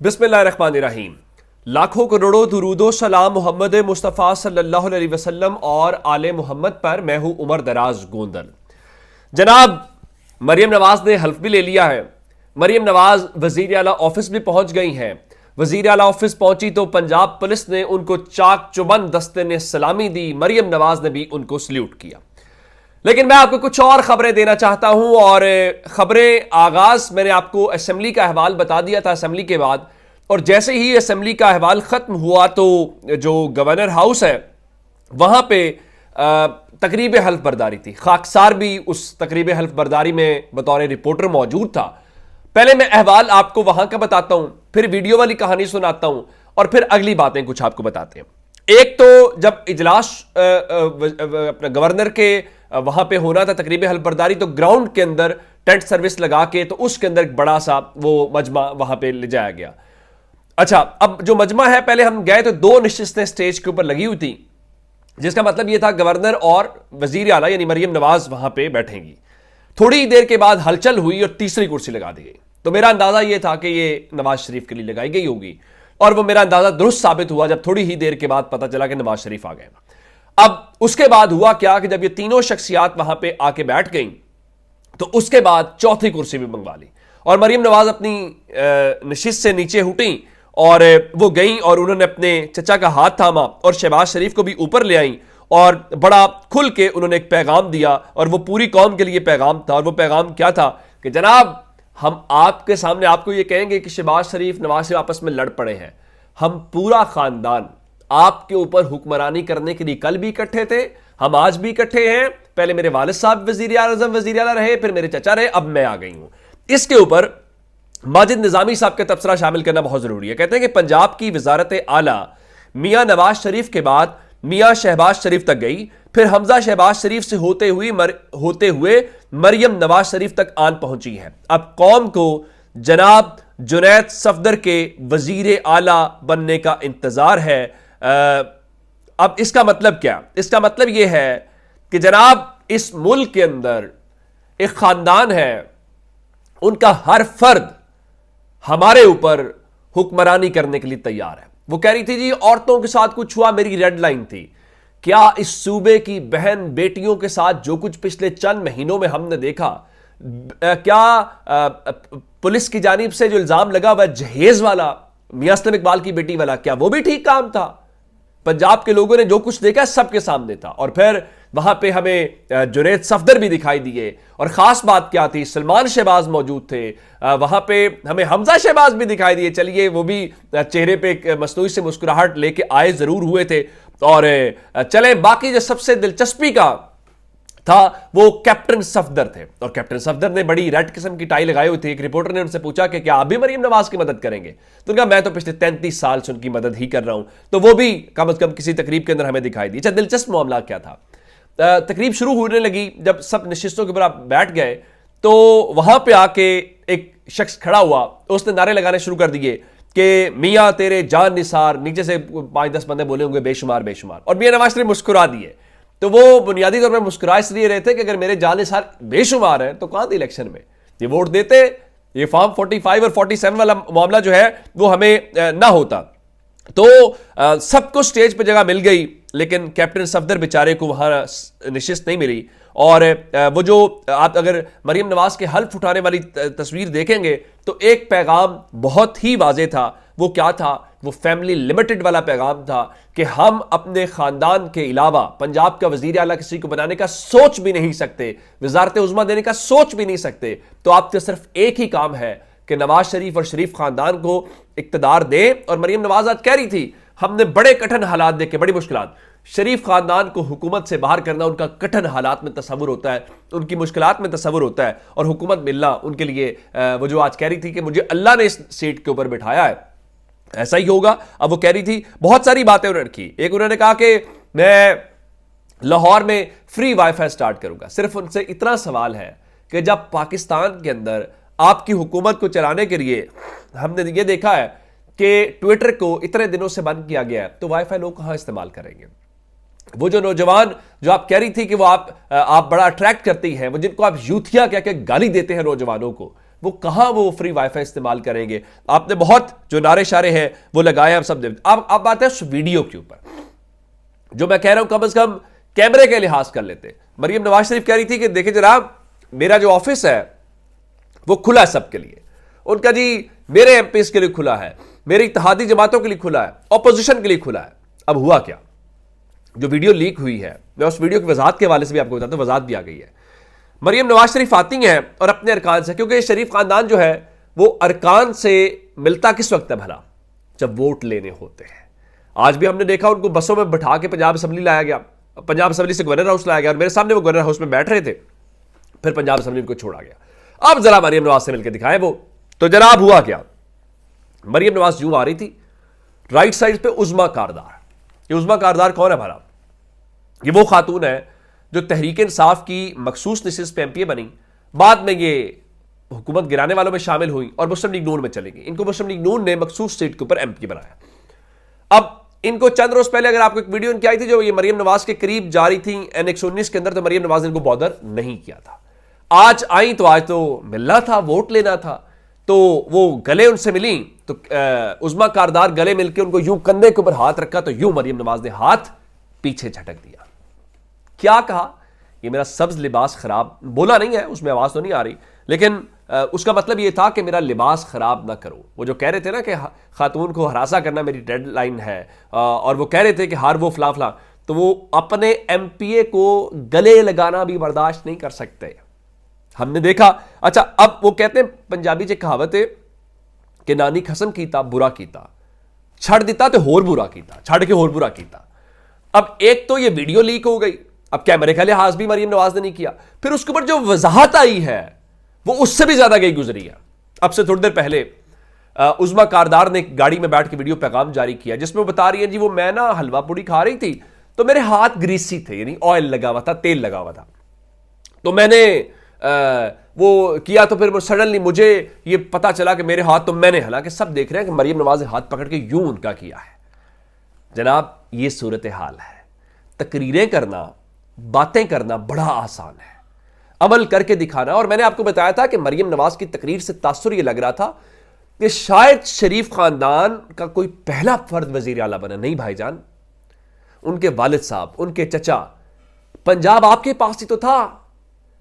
बिस्मिल्लाहिर्रहमानिर्रहीम। लाखों करोड़ों दुरूदो सलाम मोहम्मद मुस्तफ़ा सल्लल्लाहु अलैहि वसल्लम और आले मोहम्मद पर। मैं हूं उमर दराज गोंदल। जनाब, मरियम नवाज ने हल्फ भी ले लिया है। मरियम नवाज वजीर आला ऑफिस भी पहुंच गई हैं। वजीर आला ऑफिस पहुंची तो पंजाब पुलिस ने उनको चाक चुबंद दस्ते ने सलामी दी। मरियम नवाज ने भी उनको सल्यूट किया। लेकिन मैं आपको कुछ और खबरें देना चाहता हूं। और खबरें आगाज मैंने आपको असेंबली का अहवाल बता दिया था असेंबली के बाद, और जैसे ही असेंबली का अहवाल खत्म हुआ तो जो गवर्नर हाउस है वहां पे तकरीब हल्फ बर्दारी थी। खाकसार भी उस तकरीब हल्फ बर्दारी में बतौर रिपोर्टर मौजूद था। पहले मैं अहवाल आपको वहां का बताता हूं, फिर वीडियो वाली कहानी सुनाता हूं, और फिर अगली बातें कुछ आपको बताते हैं। एक तो जब इजलास अपने गवर्नर के वहां पे होना था तकरीब हल्फ बर्दारी, तो ग्राउंड के अंदर टेंट सर्विस लगा के तो उसके अंदर एक बड़ा सा वो मजमा वहां पे ले जाया गया। अच्छा, अब जो मजमा है, पहले हम गए तो दो नशिस्तें स्टेज के ऊपर लगी हुई थी, जिसका मतलब यह था गवर्नर और वजीर आला यानी मरियम नवाज वहां पे बैठेंगी। थोड़ी देर के बाद हलचल हुई और तीसरी कुर्सी लगा दी गई। तो मेरा अंदाजा यह था कि यह नवाज शरीफ के लिए लगाई गई होगी, और वो मेरा अंदाजा दुरुस्त साबित हुआ जब थोड़ी ही देर के बाद पता चला कि नवाज शरीफ आ गए। अब उसके बाद हुआ क्या कि जब ये तीनों शख्सियात वहां पे आके बैठ गई तो उसके बाद चौथी कुर्सी भी मंगवा ली, और मरियम नवाज अपनी नशिस्त से नीचे उठी और वो गई और उन्होंने अपने चचा का हाथ थामा और शहबाज शरीफ को भी ऊपर ले आई, और बड़ा खुल के उन्होंने एक पैगाम दिया, और वो पूरी कौम के लिए पैगाम था। और वो पैगाम क्या था कि जनाब, हम आपके सामने आपको ये कहेंगे कि शहबाज शरीफ नवाज शरीफ आपस में लड़ पड़े हैं। हम पूरा खानदान आपके ऊपर हुक्मरानी करने के लिए कल भी इकट्ठे थे, हम आज भी इकट्ठे हैं। पहले मेरे वालिद साहब वजीर आज़म वजीर आला रहे, फिर मेरे चचा रहे, अब मैं आ गई हूं। इसके ऊपर माजिद निजामी साहब का तबसरा शामिल करना बहुत जरूरी है। कहते हैं कि पंजाब की वजारत आला मियां नवाज शरीफ के बाद मियां शहबाज शरीफ तक गई, फिर हमजा शहबाज शरीफ से होते हुए मरियम नवाज शरीफ तक आन पहुंची है। अब कौम को जनाब जुनैद सफदर के वजीर आला बनने का इंतजार है। अब इसका मतलब क्या? इसका मतलब यह है कि जनाब इस मुल्क के अंदर एक खानदान है, उनका हर फर्द हमारे ऊपर हुक्मरानी करने के लिए तैयार है। वो कह रही थी जी औरतों के साथ कुछ हुआ, मेरी रेड लाइन थी। क्या इस सूबे की बहन बेटियों के साथ जो कुछ पिछले चंद महीनों में हमने देखा, क्या पुलिस की जानिब से जो इल्जाम लगा वह जहेज वाला, मियां असलम इकबाल की बेटी वाला, क्या वो भी ठीक काम था? पंजाब के लोगों ने जो कुछ देखा सबके सामने था। और फिर वहां पे हमें जुनैद सफदर भी दिखाई दिए, और खास बात क्या थी, सलमान शहबाज मौजूद थे वहां पे, हमें हमजा शहबाज भी दिखाई दिए। चलिए वो भी चेहरे पे एक मसनूई से मुस्कुराहट लेके आए जरूर हुए थे। और चले बाकी जो सबसे दिलचस्पी का था वो कैप्टन सफदर थे, और कैप्टन सफदर ने बड़ी रेड किस्म की टाई लगाई हुई थी। एक रिपोर्टर ने उनसे पूछा कि क्या आप भी मरियम नवाज की मदद करेंगे? तो उनका मैं तो पिछले 33 साल से उनकी मदद ही कर रहा हूं, तो वो भी कम से कम किसी तकरीब के अंदर हमें दिखाई दी। अच्छा, दिलचस्प मामला क्या था, तकरीब शुरू होने लगी, जब सब नशिस्तों के ऊपर आप बैठ गए तो वहां पर आके एक शख्स खड़ा हुआ, उसने नारे लगाने शुरू कर दिए कि मियाँ तेरे जान निसार। नीचे से 5-10 बंदे बोले होंगे बेशुमार बेशुमार, और मियाँ नवाज शरीफ मुस्कुरा दिए। तो वो बुनियादी तौर पर मुस्कुरा इसलिए रहे थे कि अगर मेरे जान निसार बेशुमार हैं तो कहां थे इलेक्शन में, ये वोट देते, ये फॉर्म 45 और 47 वाला मामला जो है वो हमें ना होता। तो सबको स्टेज पर जगह मिल गई, लेकिन कैप्टन सफदर बेचारे को वहां नशिस्त नहीं मिली। और वो जो आप अगर मरियम नवाज के हल्फ उठाने वाली तस्वीर देखेंगे तो एक पैगाम बहुत ही वाज़ेह था। वो क्या था? वो फैमिली लिमिटेड वाला पैगाम था कि हम अपने खानदान के अलावा पंजाब का वजीर आला किसी को बनाने का सोच भी नहीं सकते, वजारत उज़्मा देने का सोच भी नहीं सकते। तो आपके सिर्फ एक ही काम है कि नवाज शरीफ और शरीफ खानदान को इक्तदार दें। और मरियम नवाज आज कह रही थी हमने बड़े कठिन हालात देखे, बड़ी मुश्किलात, शरीफ खानदान को हुकूमत से बाहर करना उनका कठिन हालात में तस्वुर होता है, उनकी मुश्किलात में तस्वुर होता है, और हुकूमत मिलना उनके लिए वो जो आज कह रही थी कि मुझे अल्लाह ने इस सीट के ऊपर बिठाया है, ऐसा ही होगा। अब वो कह रही थी, बहुत सारी बातें उन्होंने की। एक उन्होंने कहा कि मैं लाहौर में फ्री वाईफाई स्टार्ट करूंगा। सिर्फ उनसे इतना सवाल है कि जब पाकिस्तान के अंदर आपकी हुकूमत को चलाने के लिए हमने ये देखा है कि ट्विटर को इतने दिनों से बंद किया गया है, तो वाईफाई लोग कहां इस्तेमाल करेंगे? वो जो नौजवान जो आप कह रही थी कि वो आप बड़ा अट्रैक्ट करती हैं, वो जिनको आप यूथिया कह के गाली देते हैं नौजवानों को, वो कहां वो फ्री वाईफाई इस्तेमाल करेंगे? आपने बहुत जो नारे शारे हैं वो लगाए, हम सब। अब बात है उस वीडियो के ऊपर जो मैं कह रहा हूं, कम से कम कैमरे के लिहाज कर लेते। मरियम नवाज शरीफ कह रही थी कि देखिए जनाब, मेरा जो ऑफिस है वो खुला है सबके लिए। उनका जी मेरे एमपीज के लिए खुला है, मेरी इत्तेहादी जमातों के लिए खुला है, ऑपोजिशन के लिए खुला है। अब हुआ क्या, जो वीडियो लीक हुई है, मैं उस वीडियो की वजाहत के हवाले से भी आपको बताता हूं, वजाहत भी आ गई है। मरियम नवाज शरीफ आती हैं और अपने अरकान से, क्योंकि शरीफ खानदान जो है वो अरकान से मिलता किस वक्त है भला? जब वोट लेने होते हैं। आज भी हमने देखा उनको बसों में बैठा के पंजाब असेंबली लाया गया, पंजाब असेंबली से गवर्नर हाउस लाया गया और मेरे सामने वो गवर्नर हाउस में बैठ रहे थे, फिर पंजाब असेंबली को छोड़ा गया। अब जरा मरियम नवाज से मिलकर दिखाए वो। तो जनाब हुआ क्या, मरियम नवाज यूं आ रही थी, राइट साइड पे उज़मा कारदार। ये उज़मा कारदार कौन है भला? ये वो खातून है जो तहरीक इंसाफ की मखसूस नशिस्त पे एमपीए बनी, बाद में ये हुकूमत गिराने वालों में शामिल हुई और मुस्लिम लीग नून में चली गई। इनको मुस्लिम लीग नून ने मखसूस सीट के ऊपर एमपी बनाया। अब इनको चंद रोज पहले अगर आपको एक वीडियो इनकी आई थी जो ये मरियम नवाज के करीब जारी थी N119 के अंदर, तो मरियम नवाज ने इनको बॉदर नहीं किया था। आज आई तो आज तो मिलना था, वोट लेना था, तो वो गले उनसे मिली, तो उज़मा कारदार गले मिलकर उनको यूं कंधे के ऊपर हाथ रखा, तो यूं मरियम नवाज ने हाथ पीछे झटक दिया। क्या कहा? ये मेरा सब्ज लिबास खराब, बोला नहीं है, उसमें आवाज तो नहीं आ रही, लेकिन उसका मतलब ये था कि मेरा लिबास खराब ना करो। वो जो कह रहे थे ना कि खातून को हरासा करना मेरी डेडलाइन है, और वो कह रहे थे कि हार वो फला फला, तो वो अपने एमपीए को गले लगाना भी बर्दाश्त नहीं कर सकते। हमने देखा। अच्छा, अब वो कहते हैं पंजाबी च कहावत है कि नानी खसम कीता बुरा कीता, छड़ दिता तो होर बुरा कीता, छड़ के होर बुरा कीता। अब एक तो ये वीडियो लीक हो गई, अब कैमरे का लिहाज भी मरियम नवाज ने नहीं किया, फिर उसके ऊपर जो वजाहत आई है वो उससे भी ज्यादा गई गुजरी है। अब से थोड़ी देर पहले उज़मा कारदार ने गाड़ी में बैठ के वीडियो पैगाम जारी किया जिसमें बता रही है जी वो मैं ना हलवा पूड़ी खा रही थी तो मेरे हाथ ग्रीसी थे, यानी ऑयल लगा हुआ था, तेल लगा हुआ था, तो मैंने वो किया, तो फिर सडनली मुझे ये पता चला कि मेरे हाथ, तो मैंने, हालांकि सब देख रहे हैं कि मरियम नवाज ने हाथ पकड़ के यूं उनका किया है। जनाब ये सूरत हाल है। तकरीरें करना, बातें करना बड़ा आसान है, अमल करके दिखाना। और मैंने आपको बताया था कि मरियम नवाज की तकरीर से तासुर यह लग रहा था कि शायद शरीफ खानदान का कोई पहला फर्द वजीर आला बना। नहीं भाईजान, उनके वालिद साहब, उनके चचा, पंजाब आपके पास ही तो था।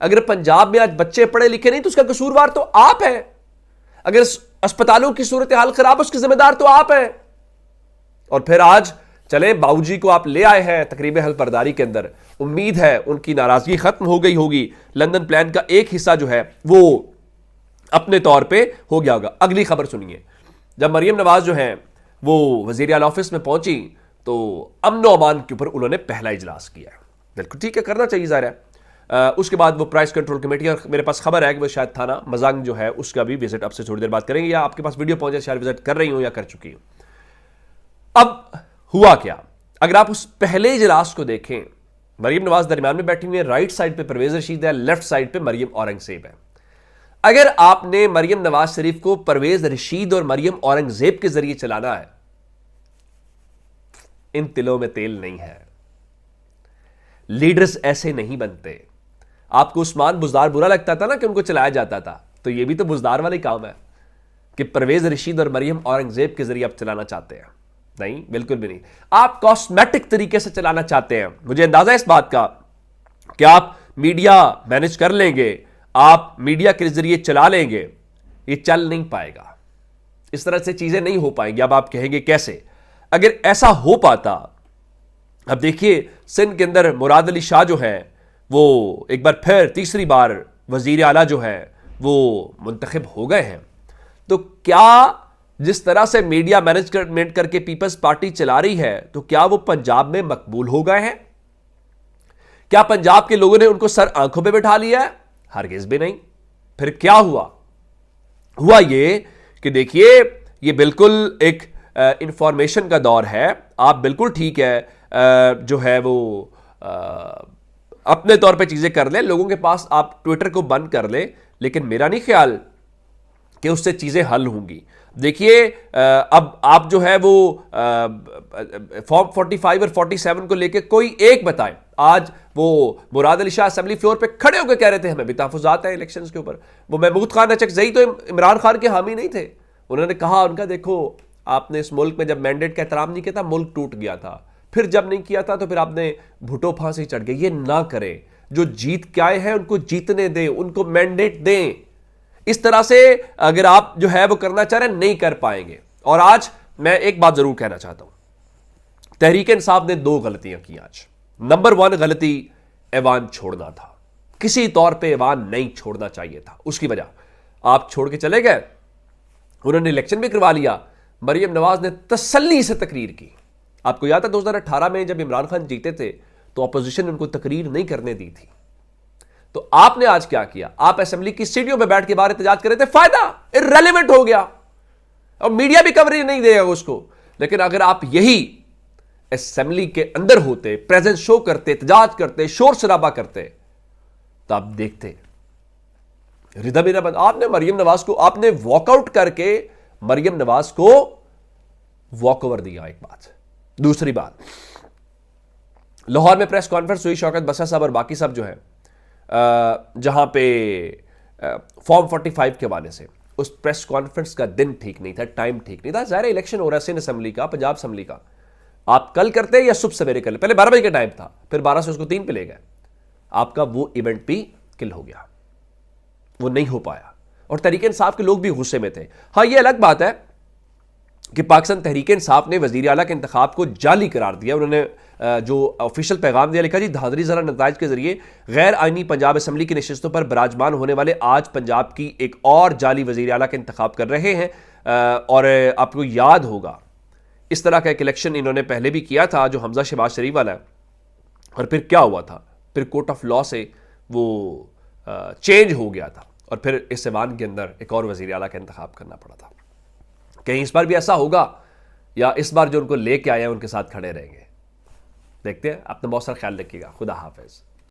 अगर पंजाब में आज बच्चे पढ़े लिखे नहीं तो उसका कसूरवार तो आप हैं। अगर अस्पतालों की सूरत हाल खराब, उसके जिम्मेदार तो आप हैं। और फिर आज चले बाबूजी को आप ले आए हैं तकरीब हल्फबरदारी के अंदर, उम्मीद है उनकी नाराजगी खत्म हो गई होगी, लंदन प्लान का एक हिस्सा जो है वो अपने तौर पे हो गया होगा। अगली खबर सुनिए, जब मरियम नवाज जो है वो वजीर आला ऑफिस में पहुंची तो अमन व अमान के ऊपर उन्होंने पहला इजलास किया। बिल्कुल ठीक है, करना चाहिए ज़ाहिर है। उसके बाद वो प्राइस कंट्रोल कमेटी, और मेरे पास खबर है कि वो शायद थाना मजांग जो है उसका भी विजिट अब से थोड़ी देर बात करेंगे, या आपके पास वीडियो पहुंचे शायद विजिट कर रही हूं या कर चुकी हूं। अब हुआ क्या, अगर आप उस पहले इजलास को देखें, मरियम नवाज दरमियान में बैठी हुई है, राइट साइड पे परवेज रशीद है, लेफ्ट साइड पे मरियम औरंगजेब है। अगर आपने मरियम नवाज शरीफ को परवेज रशीद और मरियम औरंगजेब के जरिए चलाना है, इन तिलों में तेल नहीं है। लीडर्स ऐसे नहीं बनते। आपको उस्मान बुज़दार बुरा लगता था ना कि उनको चलाया जाता था, तो यह भी तो बुज़दार वाला ही काम है कि परवेज रशीद और मरियम औरंगजेब के जरिए आप चलाना चाहते हैं। नहीं, बिल्कुल भी नहीं। आप कॉस्मेटिक तरीके से चलाना चाहते हैं। मुझे अंदाजा है इस बात का कि आप मीडिया मैनेज कर लेंगे, आप मीडिया के जरिए चला लेंगे, ये चल नहीं पाएगा। इस तरह से चीजें नहीं हो पाएंगी। अब आप कहेंगे कैसे? अगर ऐसा हो पाता, अब देखिए सिंध के अंदर मुराद अली शाह जो है वो एक बार फिर तीसरी बार वजीर आला जो है वो मुंतखब हो गए हैं, तो क्या जिस तरह से मीडिया मैनेजमेंट करके पीपल्स पार्टी चला रही है, तो क्या वो पंजाब में मकबूल हो गए हैं? क्या पंजाब के लोगों ने उनको सर आंखों पे बैठा लिया है? हरगिज भी नहीं। फिर क्या हुआ? हुआ ये कि देखिए ये बिल्कुल एक इंफॉर्मेशन का दौर है। आप बिल्कुल ठीक है जो है वो अपने तौर पे चीजें कर ले, लोगों के पास आप ट्विटर को बंद कर ले, लेकिन मेरा नहीं ख्याल कि उससे चीजें हल होंगी। देखिए अब आप जो है वो फॉर्म 45 और 47 को लेके कोई एक बताएं। आज वो मुराद अली शाह असेंबली फ्लोर पे खड़े होकर कह रहे थे हमें भी तहफुजात हैं इलेक्शंस के ऊपर। वो महमूद खान अचकजई तो इमरान खान के हामी नहीं थे। उन्होंने कहा उनका देखो आपने इस मुल्क में जब मैंडेट का एहतराम नहीं किया था मुल्क टूट गया था, फिर जब नहीं किया था तो फिर आपने भुट्टो फांसी चढ़ गई। ये ना करें, जो जीत के आए हैं उनको जीतने दें, उनको मैंडेट दें। इस तरह से अगर आप जो है वो करना चाह रहे हैं नहीं कर पाएंगे। और आज मैं एक बात जरूर कहना चाहता हूं, तहरीक इंसाफ ने 2 गलतियां की आज। नंबर 1 गलती ऐवान छोड़ना था, किसी तौर पे ऐवान नहीं छोड़ना चाहिए था। उसकी वजह आप छोड़ के चले गए, उन्होंने इलेक्शन भी करवा लिया। मरियम नवाज ने तसल्ली से तकरीर की। आपको याद है 2018 में जब इमरान खान जीते थे तो अपोजिशन उनको तकरीर नहीं करने दी थी। तो आपने आज क्या किया, आप असेंबली की सीढ़ियों में बैठ के बाहर एहतजाज कर रहे थे, फायदा इररेलेवेंट हो गया और मीडिया भी कवरेज नहीं देगा उसको। लेकिन अगर आप यही असेंबली के अंदर होते, प्रेजेंस शो करते, एहतजाज करते, शोर शराबा करते, तो आप देखते रिदा मेरा बंद। आपने मरियम नवाज को आपने वॉकआउट करके मरियम नवाज को वॉक ओवर दिया। एक बात। दूसरी बात, लाहौर में प्रेस कॉन्फ्रेंस हुई, शौकत बसा साहब और बाकी सब जो है जहां पे फॉर्म 45 के हवाले से, उस प्रेस कॉन्फ्रेंस का दिन ठीक नहीं था, टाइम ठीक नहीं था। ज़ाहिर इलेक्शन हो रहा है सिंध असेंबली का, पंजाब असेंबली का, आप कल करते या सुबह सवेरे कर ले। पहले 12 बजे का टाइम था, फिर 12 से उसको 3 पे ले गए। आपका वो इवेंट भी किल हो गया, वो नहीं हो पाया। और तहरीक इंसाफ के लोग भी गुस्से में थे। हाँ, ये अलग बात है कि पाकिस्तान तहरीक इंसाफ ने वज़ीर आला के इंतखाब को जाली करार दिया। उन्होंने जो ऑफिशियल पैगाम दिया, लिखा जी धांधली ज़रा नताइज के जरिए गैर आइनी पंजाब असेंबली की नशिस्तों पर बराजमान होने वाले आज पंजाब की एक और जाली वज़ीर आला का इंतखाब कर रहे हैं। और आपको याद होगा इस तरह का एक इलेक्शन इन्होंने पहले भी किया था जो हमजा शहबाज शरीफ वाला है, और फिर क्या हुआ था, फिर कोर्ट ऑफ लॉ से वो चेंज हो गया था और फिर इस ऐवान के अंदर एक और वज़ीर आला का इंतखाब करना पड़ा था। कहीं इस बार भी ऐसा होगा या इस बार जो उनको लेके आए हैं उनके साथ खड़े रहेंगे, देखते हैं। अपना बहुत सारा ख्याल रखिएगा। खुदा हाफिज।